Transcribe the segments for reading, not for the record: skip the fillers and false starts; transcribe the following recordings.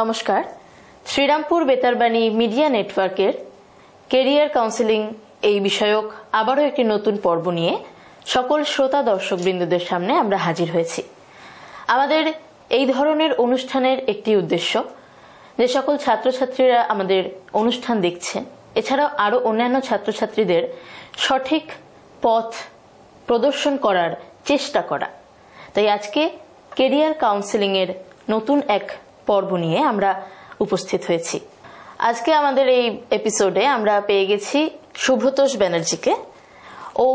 নমস্কার, শ্রীরামপুর বেতারবাণী মিডিয়া নেটওয়ার্কের career counselling এই বিষয়ক আবারও একটি নতুন পর্ব নিয়ে সকল শ্রোতা দর্শকবৃন্দদের সামনে আমরা হাজির হয়েছি। আমাদের এই ধরনের অনুষ্ঠানের একটি উদ্দেশ্য, যে সকল ছাত্রছাত্রীরা আমাদের অনুষ্ঠান দেখছেন, এছাড়াও আরও অন্যান্য ছাত্রছাত্রীদের সঠিক পথ প্রদর্শন করার চেষ্টা করা। তাই আজকে কেরিয়ার কাউন্সেলিং এর নতুন এক পর্ব নিয়ে আমরা উপস্থিত হয়েছি। আজকে আমাদের এই এপিসোডে আমরা পেয়ে গেছি শুভতোষ ব্যানার্জিকে। ও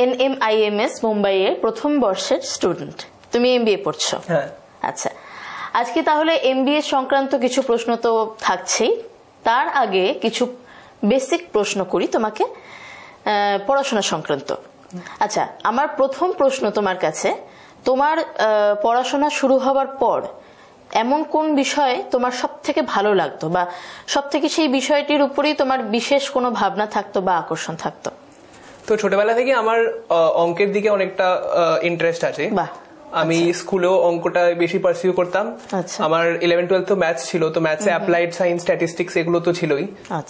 NMIMS মুম্বাইয়ের প্রথম বর্ষের স্টুডেন্ট। তুমি MBA পড়ছো? হ্যাঁ। আচ্ছা, আজকে তাহলে MBA সংক্রান্ত কিছু প্রশ্ন তো থাকছেই, তার আগে কিছু বেসিক প্রশ্ন করি তোমাকে পড়াশোনা সংক্রান্ত। আচ্ছা, আমার প্রথম প্রশ্ন তোমার কাছে, তোমার পড়াশোনা শুরু হওয়ার পর এমন কোন বিষয় তোমার সব থেকে ভালো লাগতো, বা সব থেকে সেই বিষয়টির উপরেই তোমার বিশেষ কোনো ভাবনা থাকতো বা আকর্ষণ থাকতো? তো ছোটবেলা থেকে আমার অঙ্কের দিকে অনেকটা ইন্টারেস্ট আছে। আমি স্কুলেও অঙ্কটা বেশি পারসিউ করতাম। আমার 11-12 তো ম্যাথস ছিল, তো ম্যাথসে অ্যাপ্লাইড সায়েন্স, স্ট্যাটিস্টিক্স এগুলো তো ছিলই।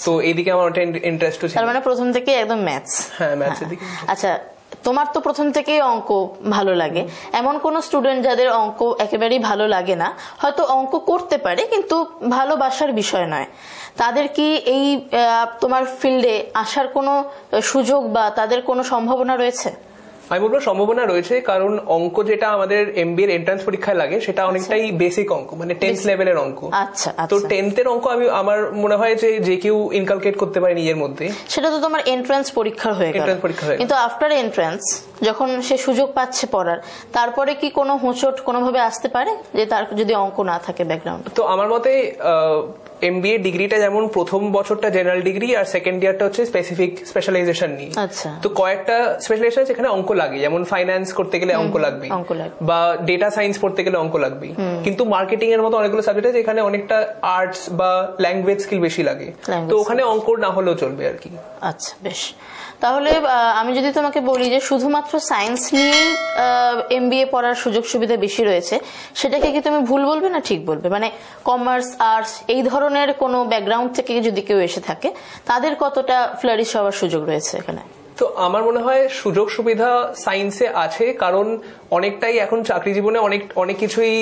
তো এইদিকে আমার অনেকটা ইন্টারেস্ট ছিল। তার মানে প্রথম থেকে একদম ম্যাথস? হ্যাঁ, ম্যাথসের দিকে। আচ্ছা, তোমার তো প্রথম থেকেই অঙ্ক ভালো লাগে। এমন কোন স্টুডেন্ট যাদের অঙ্ক একেবারেই ভালো লাগে না, হয়তো অঙ্ক করতে পারে কিন্তু ভালোবাসার বিষয় নয়, তাদের কি এই তোমার ফিল্ডে আসার কোনো সুযোগ বা তাদের কোনো সম্ভাবনা রয়েছে? আমি বলবো সম্ভাবনা রয়েছে, কারণ অঙ্ক যেটা আমাদের MBA এর এন্ট্রান্স পরীক্ষায় লাগে সেটা অনেকটাই বেসিক অঙ্ক, মানে 10th লেভেলের অঙ্ক। আচ্ছা, তো 10th এর অঙ্ক আমার মনে হয় যে কেউ ইনকালকেট করতে পারে নিজের মধ্যে। সেটা তো তোমার এন্ট্রান্স পরীক্ষা হয়ে গেল, কিন্তু আফটার এন্ট্রান্স যখন সে সুযোগ পাচ্ছে পড়ার, তারপরে কি কোনো হোঁচট কোনোভাবে আসতে পারে যে তার যদি অঙ্ক না থাকে ব্যাকগ্রাউন্ড? তো আমার মতে MBA ডিগ্রিটা যেমন প্রথম বছরটা জেনারেল ডিগ্রি আর সেকেন্ড ইয়ারটা হচ্ছে স্পেশালাইজেশন নিয়ে। আচ্ছা, তো কয়েকটা স্পেশালাইজেশন যেখানে অঙ্ক লাগে, যেমন ফাইন্যান্স করতে গেলে অঙ্ক লাগবে, বা ডেটা সায়েন্স পড়তে গেলে অঙ্ক লাগবে। কিন্তু মার্কেটিং এর মতো অনেকগুলো সাবজেক্ট আছে যেখানে অনেকটা আর্টস বা ল্যাঙ্গুয়েজ স্কিল বেশি লাগে, তো ওখানে অঙ্ক না হলেও চলবে আর কি। আচ্ছা, বেশ। তাহলে আমি যদি তোমাকে বলি যে শুধুমাত্র সায়েন্স নিয়েই MBA পড়ার সুযোগ সুবিধা বেশি রয়েছে, সেটাকে কি তুমি ভুল বলবে না ঠিক বলবে? মানে কমার্স, আর্টস এই ধরনের কোনো ব্যাকগ্রাউন্ড থেকে যদি কেউ এসে থাকে, তাদের কতটা ফ্লারিশ হওয়ার সুযোগ রয়েছে এখানে? তো আমার মনে হয় সুযোগ সুবিধা সায়েন্সে আছে, কারণ অনেকটাই এখন চাকরি জীবনে অনেক কিছুই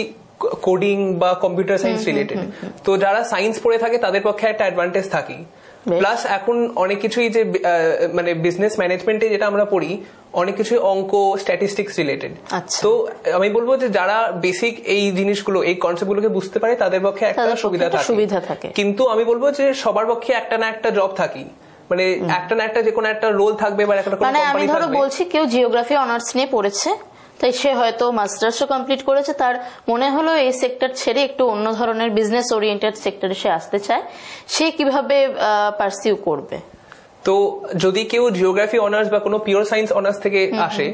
কোডিং বা কম্পিউটার সায়েন্স রিলেটেড। তো যারা সায়েন্স পড়ে থাকে তাদের পক্ষে একটা অ্যাডভান্টেজ থাকে। প্লাস এখন অনেক কিছুই যে মানে বিজনেস ম্যানেজমেন্টে যেটা আমরা পড়ি, অনেক কিছু অঙ্ক, স্ট্যাটিস্টিক্স রিলেটেড। তো আমি বলবো যে যারা বেসিক এই জিনিসগুলো, এই কনসেপ্টগুলোকে বুঝতে পারে তাদের পক্ষে একটা সুবিধা থাকে। কিন্তু আমি বলবো যে সবার পক্ষে একটা না একটা জব থাকি, মানে একটা না একটা যে কোনো একটা রোল থাকবে বা একটা মানে আমি ধরো বলছি, কেউ জিওগ্রাফি অনার্স নিয়ে পড়েছে, তাই সে হয়তো মাস্টার্সও কমপ্লিট করেছে, তার মনে হলো এই সেক্টর ছেড়ে একটু অন্য ধরনের বিজনেস ওরিয়েন্টেড সেক্টরে সে আসতে চায়, সে কিভাবে পারসিউ করবে? তো যদি কেউ জিওগ্রাফি অনার্স বা কোনো পিওর সায়েন্স অনার্স থেকে আসে,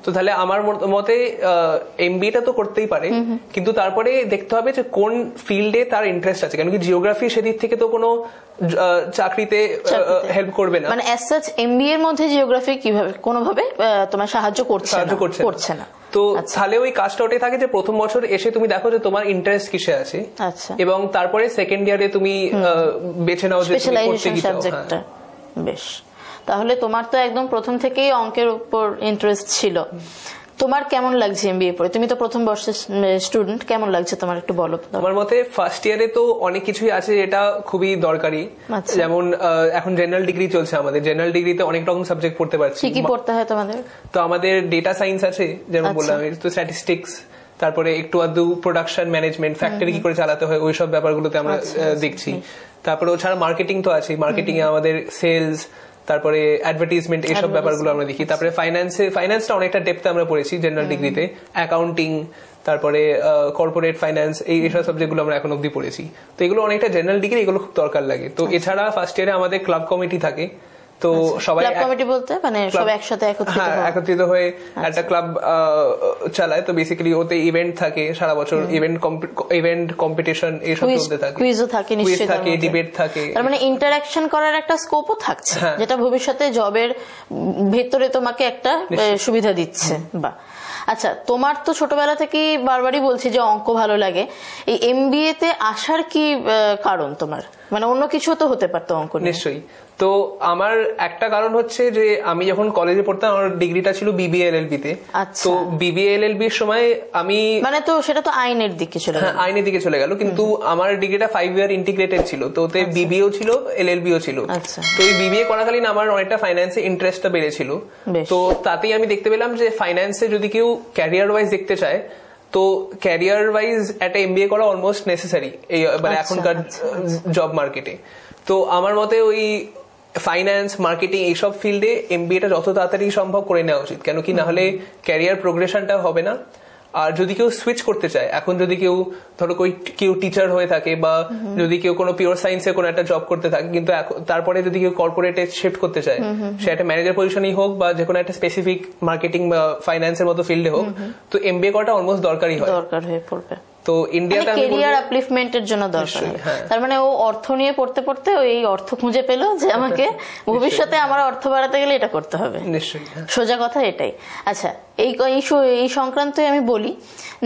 তো তাহলে আমার মতে MBA-টা তো করতেই পারে, কিন্তু তারপরে দেখতে হবে যে কোন ফিল্ডে তার ইন্টারেস্ট আছে, কারণ কি জিওগ্রাফি সেদিক থেকে তো কোনো চাকরিতে হেল্প করবে না। মানে অ্যাজ সাচ MBA এর মধ্যে জিওগ্রাফি কিভাবে কোনোভাবে তোমার সাহায্য করছে না। তো তাহলে ওই কাজটা ওটাই থাকে যে প্রথম বছর এসে তুমি দেখো যে তোমার ইন্টারেস্ট কিসে আছে, এবং তারপরে সেকেন্ড ইয়ারে তুমি বেছে নাও যে তুমি করতে কি চাও। বেশ, তাহলে তোমার তো একদম প্রথম থেকেই অঙ্কের উপর ইন্টারেস্ট ছিল। তোমার কেমন লাগছে MBA পড়ে? তুমি তো প্রথম বর্ষের স্টুডেন্ট, কেমন লাগছে তোমার একটু বলো। আমার মতে ফার্স্ট ইয়ারে তো অনেক কিছুই আছে যেটা খুবই দরকারি, যেমন এখন জেনারেল ডিগ্রি চলছে, আমাদের জেনারেল ডিগ্রিতে অনেক রকম সাবজেক্ট পড়তে পারছি। কি পড়তে হয় তোমাদের? তো আমাদের ডেটা সায়েন্স আছে, যেমন বললাম, তো স্ট্যাটিস্টিক্স, তারপরে একটু আধটু প্রোডাকশন ম্যানেজমেন্ট, ফ্যাক্টরি কি করে চালাতে হয়, ওইসব ব্যাপারগুলোতে আমরা দেখছি। তারপরে ওছাড়া মার্কেটিং তো আছে, মার্কেটিং এ আমাদের সেলস, তারপরে অ্যাডভার্টাইজমেন্ট, এইসব ব্যাপারগুলো আমরা দেখি। তারপরে ফাইন্যান্সটা অনেকটা ডেপথে আমরা পড়েছি জেনারেল ডিগ্রিতে, অ্যাকাউন্টিং, তারপরে কর্পোরেট ফাইন্যান্স, এইসব সাবজেক্টগুলো আমরা এখন অব্দি পড়েছি। তো এগুলো অনেকটা জেনারেল ডিগ্রি, এগুলো খুব দরকার লাগে। তো এছাড়া ফার্স্ট ইয়ারে আমাদের ক্লাব কমিটি থাকে, তো সবাই কমিটি বলতে মানে সব একসাথে একত্রিত হয়ে একটা ক্লাব চালায়। তো বেসিক্যালি ওতে ইভেন্ট থাকে সারা বছর, ইভেন্ট কম্পিটিশন এইসব চলতে থাকে, কুইজও থাকে, নিশ্চয়ই থাকে, ডিবেট থাকে। তার মানে ইন্টারঅ্যাকশন করার একটা স্কোপও থাকছে, যেটা ভবিষ্যতে জবের ভেতরে তোমাকে একটা সুবিধা দিচ্ছে। বা আচ্ছা, তোমার তো ছোটবেলা থেকেই বারবারই বলছি যে অঙ্ক ভালো লাগে, এই এমবিএ তে আসার কি কারণ তোমার? মানে অন্য কিছু তো হতে পারতো অঙ্ক নিয়ে। নিশ্চয়ই। তো আমার একটা কারণ হচ্ছে যে আমি যখন কলেজে পড়তাম আমার ডিগ্রিটা ছিল বিবিএ এলএলবি তে। তো বিবিএ এলএলবি এর সময় আমি মানে তো সেটা তো আইনের দিকে চলে গেল। আইনের দিকে চলে গেল, কিন্তু আমার ডিগ্রিটা 5 ইয়ার ইন্টিগ্রেটেড ছিল, তো ওতে বিবিএও ছিল এলএলবিও ছিল। তো এই বিবিএ করাকালীন আমার অনেকটা ফাইন্যান্সে ইন্টারেস্টটা বেড়েছিল। তো তাতেই আমি দেখতে পেলাম যে ফাইন্যান্সে যদি কেউ ক্যারিয়ার ওয়াইজ দেখতে চায় তো ক্যারিয়ার ওয়াইজ একটা এমবিএ করা অলমোস্ট নেসেসারি এই মানে এখনকার জব মার্কেটে। তো আমার মতে ওই ফাইন্যান্স, মার্কেটিং এইসব ফিল্ডে এমবিএটা যত তাড়াতাড়ি সম্ভব করে নেওয়া উচিত, কেন কি না হলে ক্যারিয়ার প্রোগ্রেশনটা হবে না। আর যদি কেউ সুইচ করতে চায়, এখন যদি কেউ ধরো কেউ টিচার হয়ে থাকে বা যদি কেউ কোনো পিওর সায়েন্সে কোনো একটা জব করতে থাকে, কিন্তু তারপরে যদি কেউ কর্পোরেটে শিফট করতে চায়, সে একটা ম্যানেজার পজিশনই হোক বা যে কোনো একটা স্পেসিফিক মার্কেটিং বা ফাইন্যান্সের মতো ফিল্ডে হোক, তো এমবিএ করাটা অলমোস্ট দরকারই হয়, দরকার হয়ে পড়বে। তো ইন্ডিয়াতে ক্যারিয়ার আপলিফমেন্টের জন্য দরকার। তার মানে ও অর্থ নিয়ে পড়তে পড়তে এই অর্থ খুঁজে পেল যে আমাকে ভবিষ্যতে আমার অর্থ বাড়াতে গেলে এটা করতে হবে। নিশ্চয়ই, সোজা কথা এটাই। আচ্ছা, এই সংক্রান্ত আমি বলি,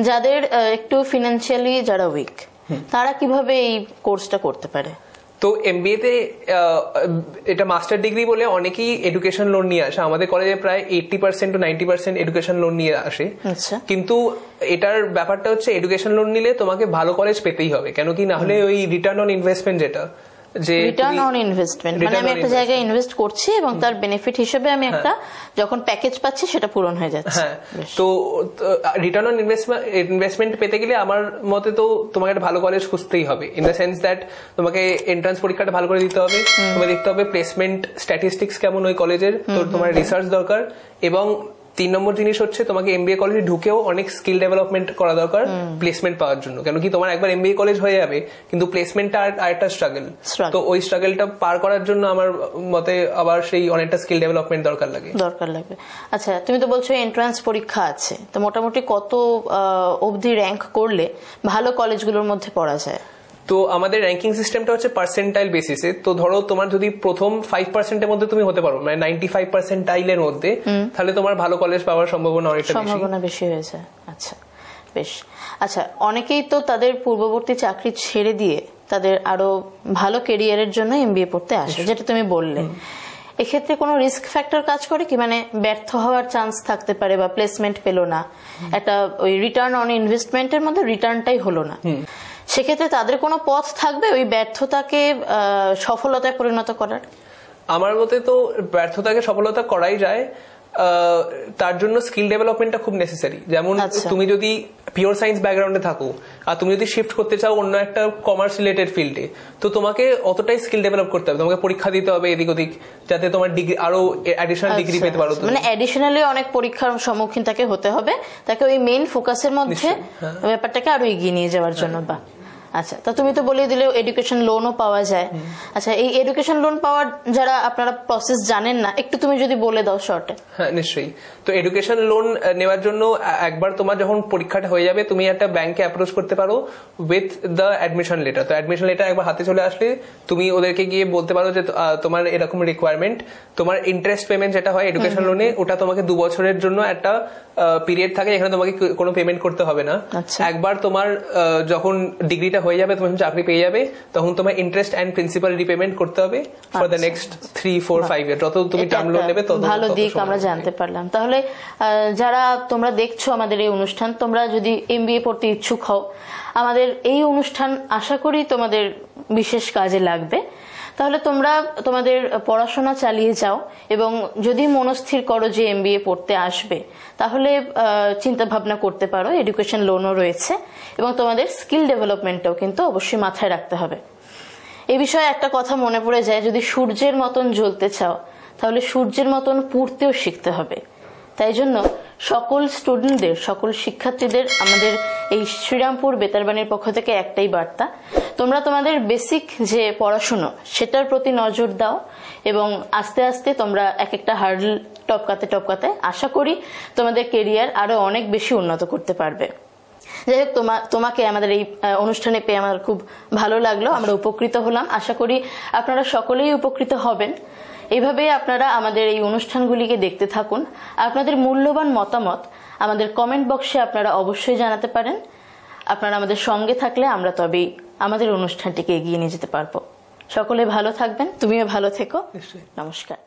যাদের একটু ফিনান্সিয়ালি যারা উইক, তারা কিভাবে এই কোর্সটা করতে পারে? তো এমবিএ তে এটা মাস্টার ডিগ্রি বলে অনেকেই এডুকেশন লোন নিয়ে আসে। আমাদের কলেজে প্রায় 80% to 90% এডুকেশন লোন নিয়ে আসে। কিন্তু এটার ব্যাপারটা হচ্ছে এডুকেশন লোন নিলে তোমাকে ভালো কলেজ পেতেই হবে, কেন কি না হলে ওই রিটার্ন অন ইনভেস্টমেন্ট, যেটা যে রিটার্ন অন ইনভেস্টমেন্ট মানে আমি একটা জায়গায় ইনভেস্ট করছি এবং তার বেনিফিট হিসেবে আমি একটা যখন প্যাকেজ পাচ্ছি সেটা পূরণ হয়ে যাচ্ছে। হ্যাঁ, তো রিটার্ন অন ইনভেস্টমেন্ট পেতে গেলে আমার মতে তো তোমাকে একটা ভালো কলেজ খুঁজতেই হবে, ইন দ্য সেন্স দ্যাট তোমাকে এন্ট্রান্স পরীক্ষাটা ভালো করে দিতে হবে, তোমাকে দেখতে হবে প্লেসমেন্ট স্ট্যাটিস্টিক্স কেমন ওই কলেজের, তো তোমার রিসার্চ দরকার। এবং 3 নম্বর জিনিস হচ্ছে তোমাকে এমবিএ কলেজে ঢুকেও অনেক স্কিল ডেভেলপমেন্ট করা দরকার প্লেসমেন্ট পাওয়ার জন্য, কেন কি তোমার একবার এমবিএ কলেজ হয়ে যাবে কিন্তু প্লেসমেন্টটা আরেকটা স্ট্রাগল। তো ওই স্ট্রাগলটা পার করার জন্য আমার মতে আবার সেই অনেকটা স্কিল ডেভেলপমেন্ট দরকার লাগবে। আচ্ছা, তুমি তো বলছো এন্ট্রান্স পরীক্ষা আছে, তো মোটামুটি কত অবধি র্যাঙ্ক করলে ভালো কলেজগুলোর মধ্যে পড়া যায়? তো আমাদের র্যাঙ্কিং সিস্টেমটা হচ্ছে পার্সেন্টাইল বেসিসে। তো ধরো তোমার যদি প্রথম 5% এর মধ্যে তুমি হতে পারো, মানে 95% এর মধ্যে, তাহলে তোমার ভালো কলেজ পাওয়ার সম্ভাবনা বেশি হয়ে যায়। আচ্ছা, বেশ। আচ্ছা, অনেকেই তো তাদের পূর্ববর্তী চাকরি ছেড়ে দিয়ে তাদের আরো ভালো কেরিয়ারের জন্য এমবিএ পড়তে আসে, যেটা তুমি বললে। এক্ষেত্রে কোনো রিস্ক ফ্যাক্টর কাজ করে কি? মানে ব্যর্থ হওয়ার চান্স থাকতে পারে বা প্লেসমেন্ট পেলো না, একটা ওই রিটার্ন অন ইনভেস্টমেন্টের মধ্যে রিটার্নটাই হলো না, সেক্ষেত্রে তাদের কোনো পথ থাকবে ওই ব্যর্থতাকে সফলতায় পরিণত করার? আমার মতে তো ব্যর্থতাকে সফলতা করাই যায়, তার জন্য স্কিল ডেভেলপমেন্টটা খুব নেসেসারি। যেমন তুমি যদি পিওর সায়েন্স ব্যাকগ্রাউন্ডে থাকো আর তুমি যদি শিফট করতে চাও অন্য একটা কমার্স রিলেটেড ফিল্ডে, তো তোমাকে অতটাই স্কিল ডেভেলপ করতে হবে, তোমাকে পরীক্ষা দিতে হবে এদিক ওদিক, যাতে তোমার ডিগ্রি আরো অ্যাডিশনাল ডিগ্রি পেতে পারো। মানে অ্যাডিশনালি অনেক পরীক্ষার সম্মুখীন তাকে হতে হবে, তাকে ওই মেইন ফোকাসের মধ্যে ব্যাপারটাকে আরো এগিয়ে নিয়ে যাওয়ার জন্য। বা আচ্ছা, তা তুমি তো বলে দিলে এডুকেশন লোনও পাওয়া যায়। আচ্ছা, এই এডুকেশন লোন পাওয়ার যারা আপনারা প্রসেস জানেন না, একটু তুমি যদি বলে দাও শর্টে। হ্যাঁ, নিশ্চয়ই। তো এডুকেশন লোন নেওয়ার জন্য একবার তোমার যখন পরীক্ষাটা হয়ে যাবে, তুমি একটা ব্যাংকে অ্যাপ্রোচ করতে পারো উইথ দ্য অ্যাডমিশন লেটার। তো অ্যাডমিশন লেটার একবার হাতে চলে আসলে তুমি ওদেরকে গিয়ে বলতে পারো যে তোমার এরকম রিকোয়ারমেন্ট, তোমার ইন্টারেস্ট পেমেন্ট যেটা হয় এডুকেশন লোনে, ওটা তোমাকে 2 বছরের জন্য একটা পিরিয়ড থাকে যেখানে তোমাকে কোনো পেমেন্ট করতে হবে না। একবার তোমার যখন ডিগ্রিটা হয়ে যাবে, তুমি চাকরি পেয়ে যাবে, তখন তোমার ইন্টারেস্ট এন্ড প্রিন্সিপাল রিপেমেন্ট করতে হবে ফর দ্য নেক্সট 3-4-5 ইয়ার, যত তুমি টার্ম লোন নেবে তত ভালো দিক আমরা জানতে পারলাম। তাহলে যারা তোমরা দেখছো আমাদের এই অনুষ্ঠান, তোমরা যদি এমবিএ পড়তে ইচ্ছুক হও, আমাদের এই অনুষ্ঠান আশা করি তোমাদের বিশেষ কাজে লাগবে। তাহলে তোমরা তোমাদের পড়াশোনা চালিয়ে যাও এবং যদি মনস্থির করো যে এমবিএ পড়তে আসবে, তাহলে চিন্তা ভাবনা করতে পারো, এডুকেশন লোনও রয়েছে এবং তোমাদের স্কিল ডেভেলপমেন্টটাও কিন্তু অবশ্যই মাথায় রাখতে হবে। এই বিষয়ে একটা কথা মনে পড়ে যায়, যদি সূর্যের মতন জ্বলতে চাও তাহলে সূর্যের মতন পুড়তেও শিখতে হবে। তাই জন্য সকল স্টুডেন্টদের, সকল শিক্ষার্থীদের আমাদের এই শ্রীরামপুর বেতারবাণীর পক্ষ থেকে একটাই বার্তা, তোমরা তোমাদের বেসিক যে পড়াশুনো সেটার প্রতি নজর দাও এবং আস্তে আস্তে তোমরা এক একটা হার্ডল টপকাতে টপকাতে আশা করি তোমাদের কেরিয়ার আরো অনেক বেশি উন্নত করতে পারবে। যাই হোক, তোমাকে আমাদের এই অনুষ্ঠানে পেয়ে আমার খুব ভালো লাগলো, আমরা উপকৃত হলাম। আশা করি আপনারা সকলেই উপকৃত হবেন এইভাবেই আপনারা আমাদের এই অনুষ্ঠানগুলিকে দেখতে থাকুন। আপনাদের মূল্যবান মতামত আমাদের কমেন্ট বক্সে আপনারা অবশ্যই জানাতে পারেন। আপনারা আমাদের সঙ্গে থাকলে আমরা তবেই আমাদের অনুষ্ঠানটিকে এগিয়ে নিয়ে যেতে পারবো। সকলে ভালো থাকবেন, তুমিও ভালো থেকো। নমস্কার।